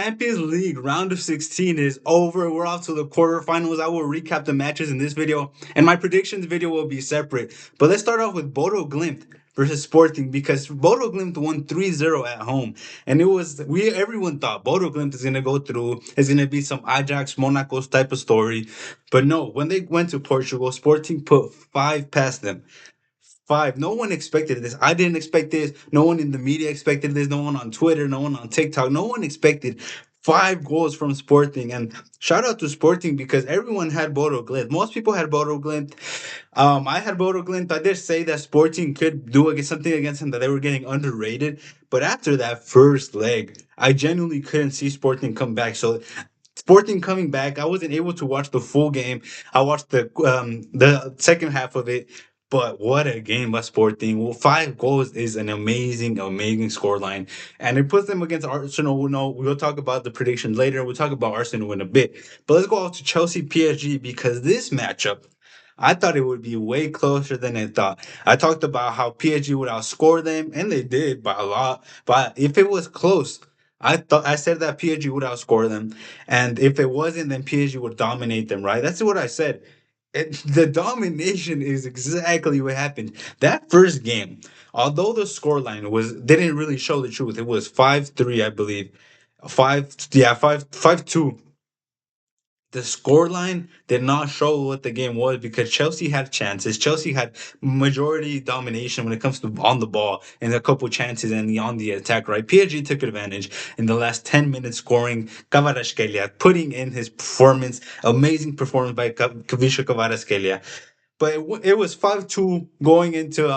Champions League round of 16 is over. We're off to the quarterfinals. I will recap the matches in this video, and my predictions video will be separate. But let's start off with Bodo Glimt versus Sporting because Bodo Glimt won 3-0 at home. And it was we everyone thought Bodo Glimt is gonna go through, it's gonna be some Ajax Monaco type of story. But no, when they went to Portugal, Sporting put five past them. Five. No one expected this. I didn't expect this. No one in the media expected this. No one on Twitter. No one on TikTok. No one expected five goals from Sporting. And shout out to Sporting because everyone had Bodo Glimt. Most people had Bodo Glimt. I had Bodo Glimt. I did say that Sporting could do something against them, that they were getting underrated. But after that first leg, I genuinely couldn't see Sporting come back. So Sporting coming back, I wasn't able to watch the full game. I watched the second half of it, but what a game by Sporting! Well, five goals is an amazing scoreline, and it puts them against Arsenal. We'll talk about the predictions later. We'll talk about Arsenal in a bit, but let's go off to Chelsea PSG because this matchup. I thought it would be way closer than I thought. I talked about how PSG would outscore them, and they did by a lot. But if it was close, I said that PSG would outscore them, and if it wasn't, then PSG would dominate them. Right? That's what I said. The domination is exactly what happened. That first game, although the scoreline was didn't really show the truth. It was 5-3, I believe. 5-2. The scoreline did not show what the game was because Chelsea had chances. Chelsea had majority domination when it comes to on the ball and a couple chances and on the attack, right? PSG took advantage in the last 10 minutes, scoring Kvaratskhelia, putting in his performance, amazing performance by Kavisha Kvaratskhelia. But it was 5-2 going into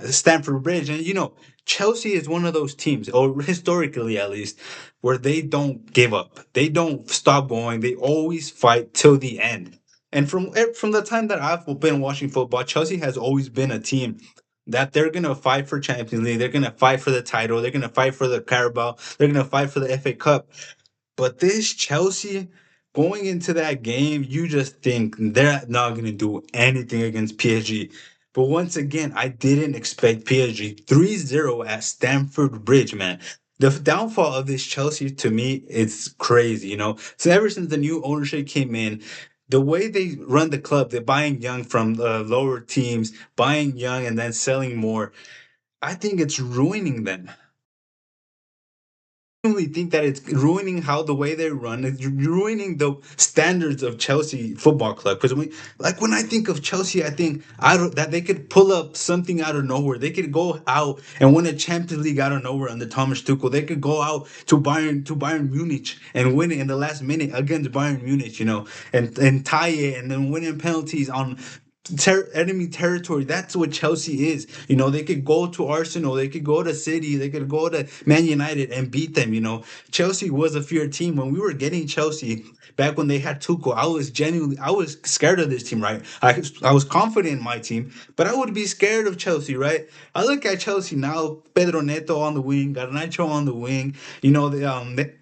Stamford Bridge. And, Chelsea is one of those teams, or historically at least, where they don't give up. They don't stop going. They always fight till the end. And from the time that I've been watching football, Chelsea has always been a team that they're gonna fight for Champions League. They're gonna fight for the title. They're gonna fight for the Carabao. They're gonna fight for the FA Cup. But this Chelsea going into that game, you just think they're not going to do anything against PSG. But once again, I didn't expect PSG 3-0 at Stamford Bridge, man. The downfall of this Chelsea to me, it's crazy, So ever since the new ownership came in, the way they run the club, they're buying young from the lower teams, buying young and then selling more. I think it's ruining them. Genuinely think that it's ruining how the way they run. It's ruining the standards of Chelsea Football Club. Because when I think of Chelsea, I think that they could pull up something out of nowhere. They could go out and win a Champions League out of nowhere under Thomas Tuchel. They could go out to Bayern Munich and win it in the last minute against Bayern Munich, and tie it and then winning penalties on enemy territory. That's what Chelsea is. They could go to Arsenal, they could go to City, they could go to Man United and beat them. Chelsea was a feared team when we were getting Chelsea back when they had Tuchel. I was scared of this team, right? I was confident in my team, but I would be scared of Chelsea, right? I look at Chelsea now: Pedro Neto on the wing, Garnacho on the wing.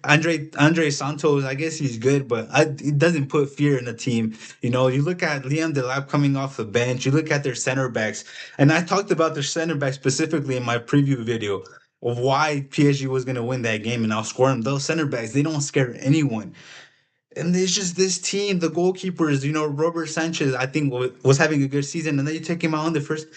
Andre Santos. I guess he's good, but it doesn't put fear in the team. You look at Liam Delap coming off the bench. You look at their center backs, and I talked about their center backs specifically in my preview video of why PSG was going to win that game and outscore them. Those center backs, they don't scare anyone. And it's just this team, the goalkeepers, Robert Sanchez, I think was having a good season, and then you take him out on the first.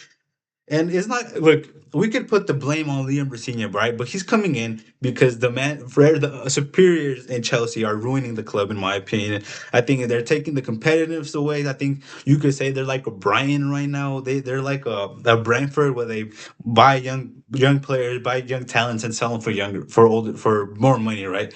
And it's not look. We could put the blame on Liam Brasinha, right? But he's coming in because the superiors in Chelsea are ruining the club, in my opinion. I think they're taking the competitiveness away. I think you could say they're like a Brian right now. They're like a Brentford where they buy young players, buy young talents, and sell them for more money, right?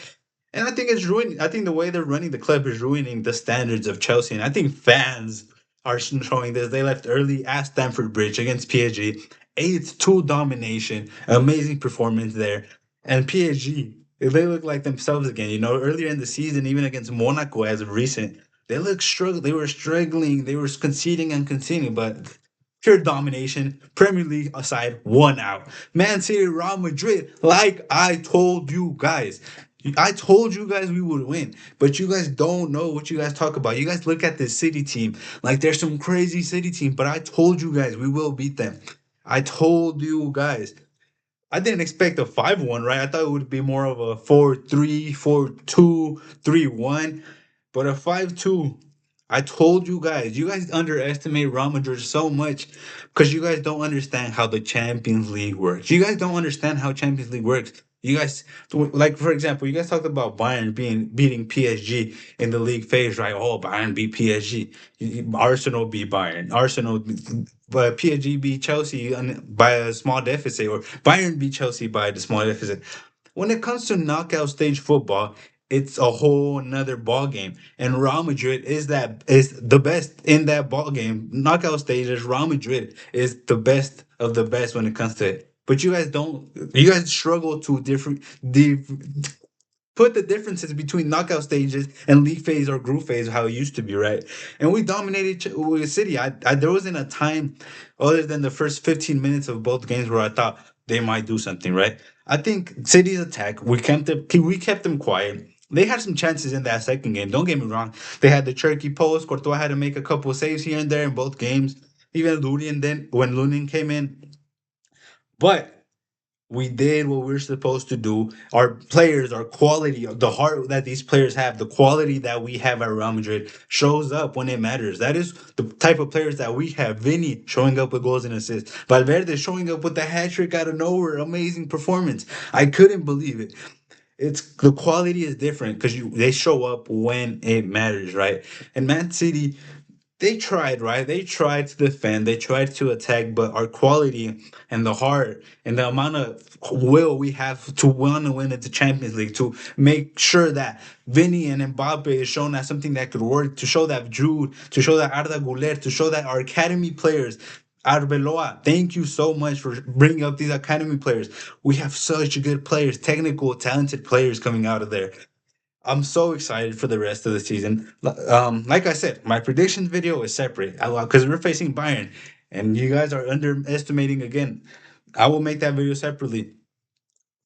And I think it's ruining. I think the way they're running the club is ruining the standards of Chelsea, and I think fans are showing this. They left early at Stamford Bridge against PSG. 8-2 domination, amazing performance there. And PSG, they look like themselves again. Earlier in the season, even against Monaco as of recent, They were struggling. They were conceding and conceding, but pure domination. Premier League aside, one out. Man City, Real Madrid. Like I told you guys. I told you guys we would win, but you guys don't know what you guys talk about. You guys look at this City team like there's some crazy City team, but I told you guys we will beat them. I told you guys. I didn't expect a 5-1, right? I thought it would be more of a 4-3, 4-2, 3-1, but a 5-2. I told you guys underestimate Real Madrid so much because you guys don't understand how the Champions League works. You guys don't understand how Champions League works. You guys, like for example, you guys talked about Bayern beating PSG in the league phase, right? Oh, Bayern beat PSG. Arsenal beat Bayern. But PSG beat Chelsea by a small deficit, or Bayern beat Chelsea by the small deficit. When it comes to knockout stage football, it's a whole nother ball game. And Real Madrid is the best in that ball game. Knockout stages, Real Madrid is the best of the best when it comes to it. But you guys don't. You guys struggle to put the differences between knockout stages and league phase or group phase, how it used to be, right? And we dominated with City. There wasn't a time other than the first 15 minutes of both games where I thought they might do something, right? I think City's attack, we kept them quiet. They had some chances in that second game. Don't get me wrong. They had the Turkey post. Courtois had to make a couple of saves here and there in both games. Even Lunin then when Lunin came in. But we did what we are supposed to do. Our players, our quality, the heart that these players have, the quality that we have at Real Madrid shows up when it matters. That is the type of players that we have. Vinny showing up with goals and assists. Valverde showing up with the hat trick out of nowhere. Amazing performance. I couldn't believe it. It's the quality is different because they show up when it matters, right? And Man City, they tried, right? They tried to defend, they tried to attack, but our quality and the heart and the amount of will we have to want to win at the Champions League, to make sure that Vinny and Mbappe is shown as something that could work, to show that Jude, to show that Arda Guler, to show that our academy players. Arbeloa, thank you so much for bringing up these academy players. We have such good players, technical, talented players coming out of there. I'm so excited for the rest of the season. Like I said, my predictions video is separate because we're facing Bayern, and you guys are underestimating again. I will make that video separately.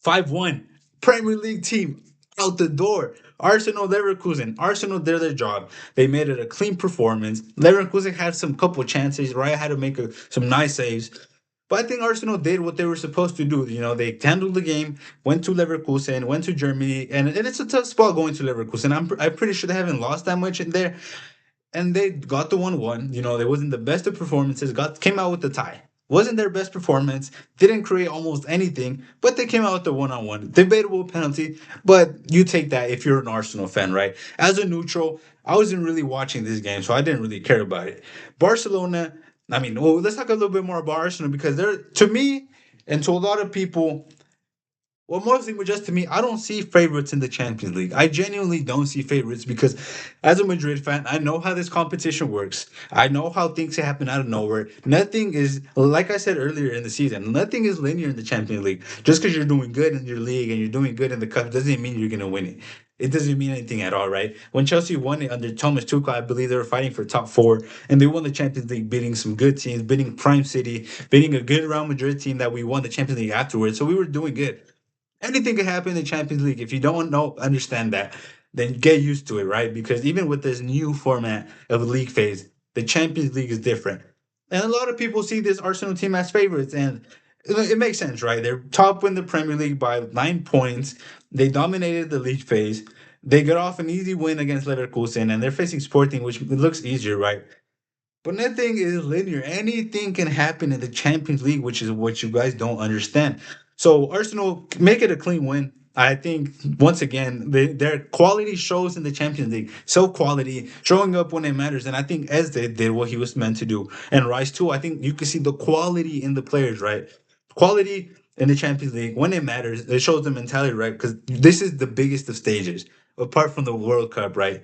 5-1 Premier League team out the door. Arsenal, Leverkusen. Arsenal did their job. They made it a clean performance. Leverkusen had some couple chances. Raya had to make some nice saves. But I think Arsenal did what they were supposed to do. You know, they handled the game, went to Leverkusen, went to Germany, and it's a tough spot going to Leverkusen. I'm pretty sure they haven't lost that much in there, and they got the 1-1. You know, they wasn't the best of performances. Came out with the tie. Wasn't their best performance. Didn't create almost anything, but they came out with the 1-1. Debatable penalty, but you take that if you're an Arsenal fan, right? As a neutral, I wasn't really watching this game, so I didn't really care about it. Barcelona. I mean, well, let's talk a little bit more about Arsenal because they're, to me, and to a lot of people, well, mostly just to me, I don't see favorites in the Champions League. I genuinely don't see favorites because, as a Madrid fan, I know how this competition works. I know how things happen out of nowhere. Nothing is, like I said earlier in the season, nothing is linear in the Champions League. Just because you're doing good in your league and you're doing good in the cup doesn't mean you're going to win it. It doesn't mean anything at all, right? When Chelsea won it under Thomas Tuchel, I believe they were fighting for top four, and they won the Champions League, beating some good teams, beating Prime City, beating a good Real Madrid team that we won the Champions League afterwards. So we were doing good. Anything can happen in the Champions League. If you don't know, understand that, then get used to it, right? Because even with this new format of the league phase, the Champions League is different. And a lot of people see this Arsenal team as favorites, and it makes sense, right? They're top in the Premier League by 9 points. They dominated the league phase. They got off an easy win against Leverkusen, and they're facing Sporting, which looks easier, right? But nothing is linear. Anything can happen in the Champions League, which is what you guys don't understand. So Arsenal make it a clean win. I think once again their quality shows in the Champions League. So quality showing up when it matters, and I think Eze did what he was meant to do, and Rice too. I think you can see the quality in the players, right? Quality in the Champions League when it matters. It shows the mentality, right? Because this is the biggest of stages, apart from the World Cup, right?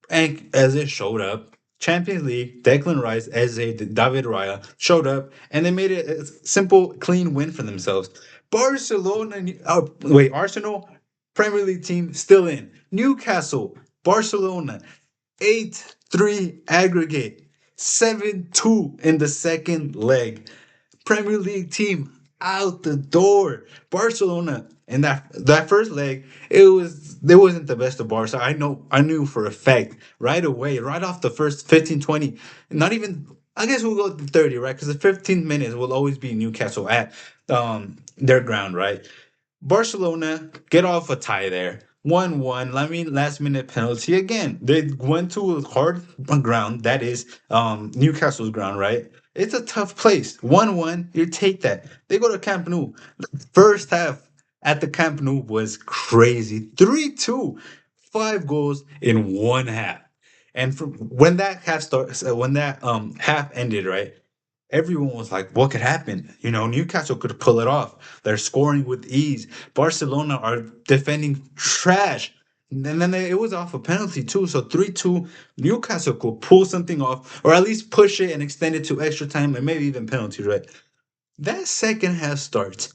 And as it showed up, Champions League, Declan Rice, Eze, David Raya showed up, and they made it a simple, clean win for themselves. Arsenal, Premier League team still in. Newcastle, Barcelona, 8-3 aggregate, 7-2 in the second leg. Premier League team out the door. Barcelona in that first leg, it wasn't the best of Barca. I knew for a fact right away, right off the first 15, 20. Not even I guess we'll go to 30, right? Because the 15th minute will always be Newcastle at their ground, right? Barcelona get off a tie there. 1-1. I mean, last minute penalty again. They went to a hard ground. That is Newcastle's ground, right? It's a tough place. 1-1. You take that. They go to Camp Nou. First half at the Camp Nou was crazy. 3-2. 5 goals in one half. And from when that half starts, when that half ended, right? Everyone was like, what could happen? You know, Newcastle could pull it off. They're scoring with ease. Barcelona are defending trash. And then it was off a penalty too. So 3-2, Newcastle could pull something off, or at least push it and extend it to extra time and maybe even penalties, right? That second half starts.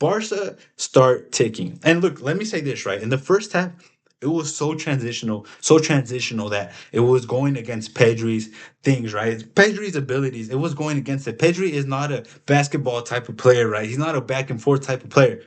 Barca start ticking. And look, let me say this, right? In the first half, it was so transitional that it was going against Pedri's things, right? Pedri's abilities, it was going against it. Pedri is not a basketball type of player, right? He's not a back and forth type of player.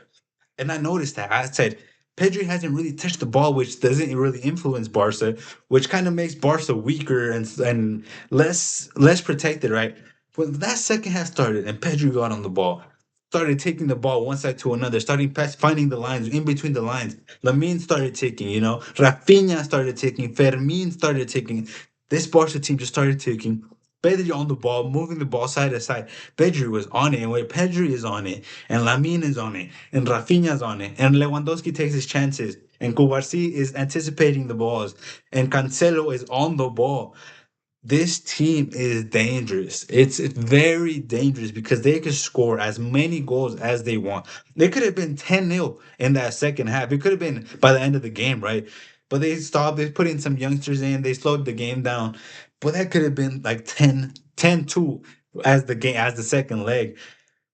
And I noticed that. I said, Pedri hasn't really touched the ball, which doesn't really influence Barca, which kind of makes Barca weaker and less protected, right? When that second half started and Pedri got on the ball, started taking the ball one side to another, starting pass, finding the lines in between the lines. Lamine started taking, Rafinha started taking, Fermin started taking. This Barca team just started taking. Pedri on the ball, moving the ball side to side. Pedri was on it, and where Pedri is on it, and Lamine is on it, and Rafinha's on it, and Lewandowski takes his chances, and Kubarsi is anticipating the balls, and Cancelo is on the ball. This team is dangerous. It's very dangerous because they could score as many goals as they want. They could have been 10-0 in that second half. It could have been by the end of the game, right? But they stopped. They put in some youngsters in. They slowed the game down. But that could have been like 10-2 as the second leg.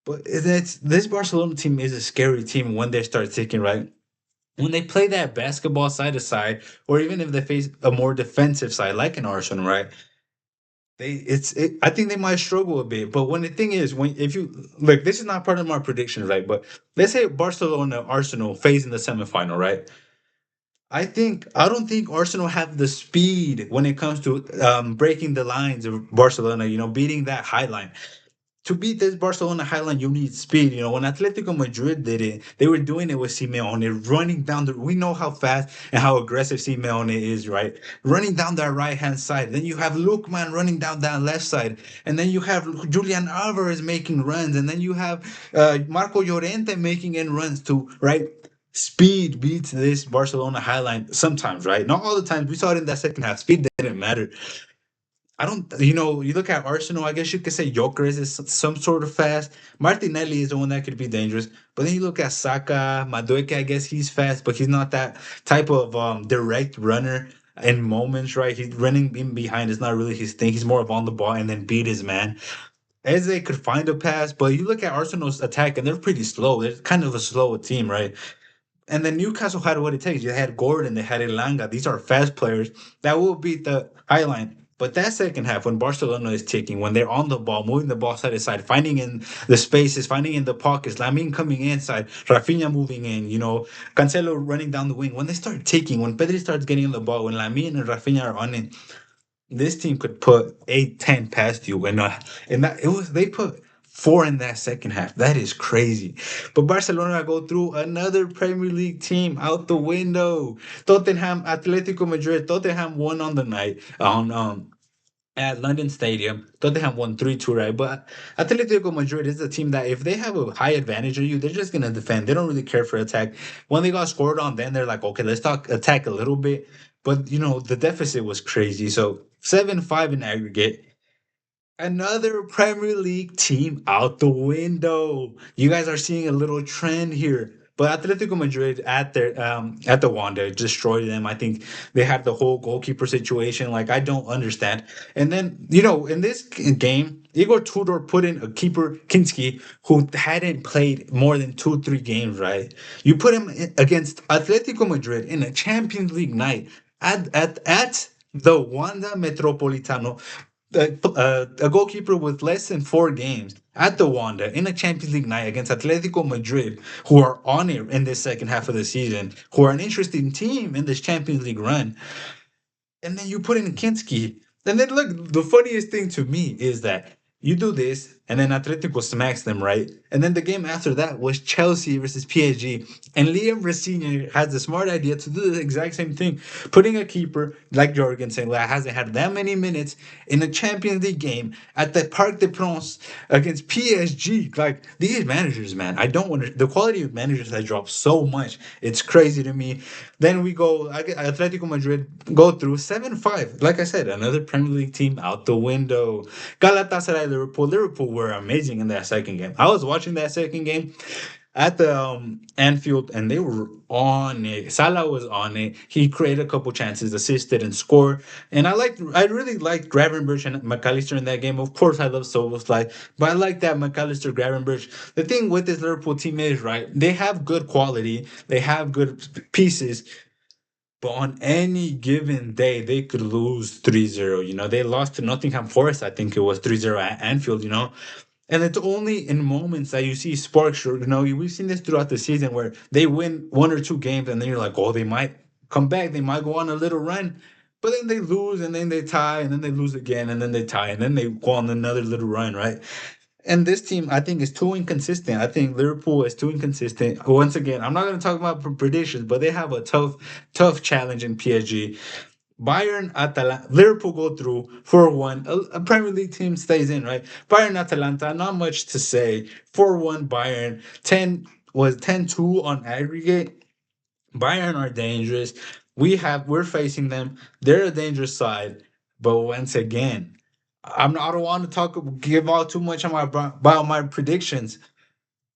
But this Barcelona team is a scary team when they start ticking, right? When they play that basketball side to side, or even if they face a more defensive side like an Arsenal, right? I think they might struggle a bit. But when the thing is, when if you look, this is not part of my predictions, right? But let's say Barcelona Arsenal face in the semifinal, right? I don't think Arsenal have the speed when it comes to breaking the lines of Barcelona, beating that high line. To beat this Barcelona highline, you need speed. When Atletico Madrid did it, they were doing it with Simeone, running down the. We know how fast and how aggressive Simeone is, right? Running down that right hand side. Then you have Lookman running down that left side, and then you have Julian Alvarez making runs, and then you have Marco Llorente making in runs too, right? Speed beats this Barcelona highline sometimes, right? Not all the times. We saw it in that second half. Speed didn't matter. I don't, you look at Arsenal, I guess you could say Joker is some sort of fast. Martinelli is the one that could be dangerous. But then you look at Saka, Madueke, I guess he's fast, but he's not that type of direct runner in moments, right? He's running in behind is not really his thing. He's more of on the ball and then beat his man. Eze could find a pass, but you look at Arsenal's attack and they're pretty slow. They're kind of a slow team, right? And then Newcastle had what it takes. You had Gordon, they had Elanga. These are fast players that will beat the high line. But that second half, when Barcelona is taking, when they're on the ball, moving the ball side to side, finding in the spaces, finding in the pockets, Lamine coming inside, Rafinha moving in, Cancelo running down the wing. When they start taking, when Pedri starts getting on the ball, when Lamine and Rafinha are on it, this team could put 8-10 past you, and that it was they put four in that second half. That is crazy. But Barcelona go through another Premier League team out the window. Atletico Madrid. Tottenham won on the night on at London Stadium. Tottenham won 3-2, right? But Atletico Madrid is a team that if they have a high advantage of you, they're just gonna defend. They don't really care for attack. When they got scored on, then they're like, okay, let's talk attack a little bit. But the deficit was crazy. So 7-5 in aggregate. Another Premier League team out the window. You guys are seeing a little trend here. But Atletico Madrid at the Wanda destroyed them. I think they had the whole goalkeeper situation. Like I don't understand. And then in this game, Igor Tudor put in a keeper Kinski who hadn't played more than 2-3 games. Right? You put him against Atletico Madrid in a Champions League night at the Wanda Metropolitano, a goalkeeper with less than 4 games at the Wanda in a Champions League night against Atletico Madrid, who are on it in this second half of the season, who are an interesting team in this Champions League run. And then you put in Kinski. And then look, the funniest thing to me is that you do this, and then Atletico smacks them, right? And then the game after that was Chelsea versus PSG, and Liam Rosenior has the smart idea to do the exact same thing, putting a keeper like Jorgensen that hasn't had that many minutes in a Champions League game at the Parc des Princes against PSG. Like these managers, man, I don't want to. The quality of managers has dropped so much. It's crazy to me. Then we go, Atletico Madrid go through 7-5. Like I said, another Premier League team out the window. Galatasaray, Liverpool. Liverpool were amazing in that second game. I was watching that second game at the Anfield, and they were on it. Salah was on it. He created a couple chances, assisted and scored. And I really liked Gravenberch and McAllister in that game. Of course, I love Soboslai, but I like that McAllister, Gravenberch. The thing with this Liverpool team is right. They have good quality. They have good pieces. But on any given day, they could lose 3-0. You know, they lost to Nottingham Forest, I think it was 3-0 at Anfield, you know. And it's only in moments that you see sparks. You know, we've seen this throughout the season where they win one or two games and then you're like, oh, they might come back. They might go on a little run. But then they lose and then they tie and then they lose again and then they tie and then they go on another little run, right? And this team, I think, is too inconsistent. I think Liverpool is too inconsistent. Once again, I'm not going to talk about predictions, but they have a tough challenge in PSG. Bayern, Atalanta, Liverpool go through 4-1. A Premier League team stays in, right? Bayern, Atalanta, not much to say. 4-1 Bayern. 10-2 on aggregate. Bayern are dangerous. We're facing them. They're a dangerous side. But once again, I don't want to give out too much on about my predictions,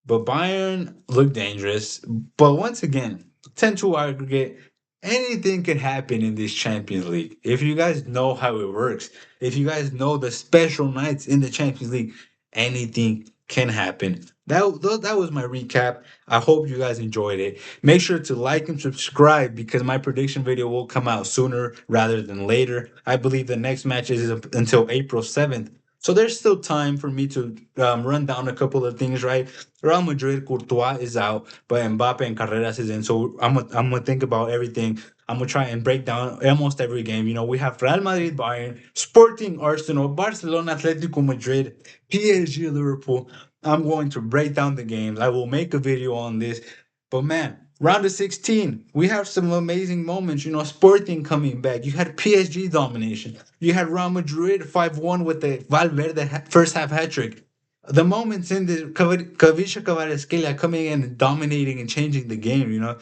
but Bayern look dangerous. But once again, 10-2 aggregate, anything can happen in this Champions League. If you guys know how it works, if you guys know the special nights in the Champions League, anything can happen. That was my recap. I hope you guys enjoyed it. Make sure to like and subscribe because my prediction video will come out sooner rather than later. I believe the next match is until April 7th. So there's still time for me to run down a couple of things, right? Real Madrid, Courtois is out, but Mbappe and Carreras is in. So I'm gonna think about everything. I'm gonna try and break down almost every game. You know, we have Real Madrid, Bayern, Sporting, Arsenal, Barcelona, Atletico Madrid, PSG, Liverpool. I'm going to break down the games. I will make a video on this. But man, round of 16, we have some amazing moments. You know, Sporting coming back. You had PSG domination. You had Real Madrid 5-1 with the Valverde first half hat trick. The moments in the Kavisha Kvaratskhelia coming in and dominating and changing the game, you know,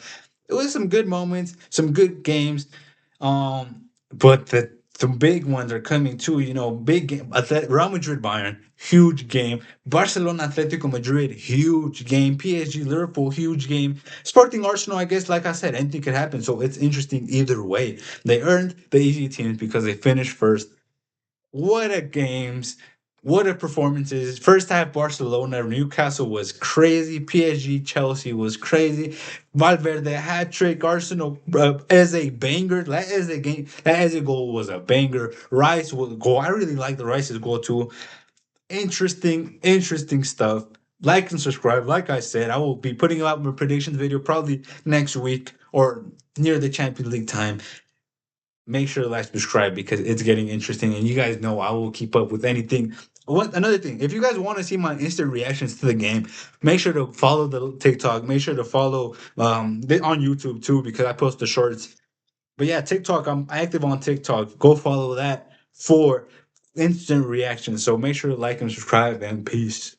it was some good moments, some good games. But some big ones are coming too. You know, big game. Real Madrid, Bayern, huge game. Barcelona, Atletico Madrid, huge game. PSG, Liverpool, huge game. Sporting Arsenal, I guess, like I said, anything could happen. So it's interesting either way. They earned the easy teams because they finished first. What a games. What a performances. First half Barcelona, Newcastle was crazy. PSG, Chelsea was crazy. Valverde hat trick. Arsenal as a banger. That as a game. That as a goal was a banger. Rice will go. I really like the Rice's goal too. Interesting stuff. Like and subscribe. Like I said, I will be putting out my predictions video probably next week or near the Champions League time. Make sure to like, subscribe because it's getting interesting, and you guys know I will keep up with anything. Another thing, if you guys want to see my instant reactions to the game, make sure to follow the TikTok. Make sure to follow on YouTube too because I post the shorts. But yeah, TikTok, I'm active on TikTok. Go follow that for instant reactions. So make sure to like and subscribe, and peace.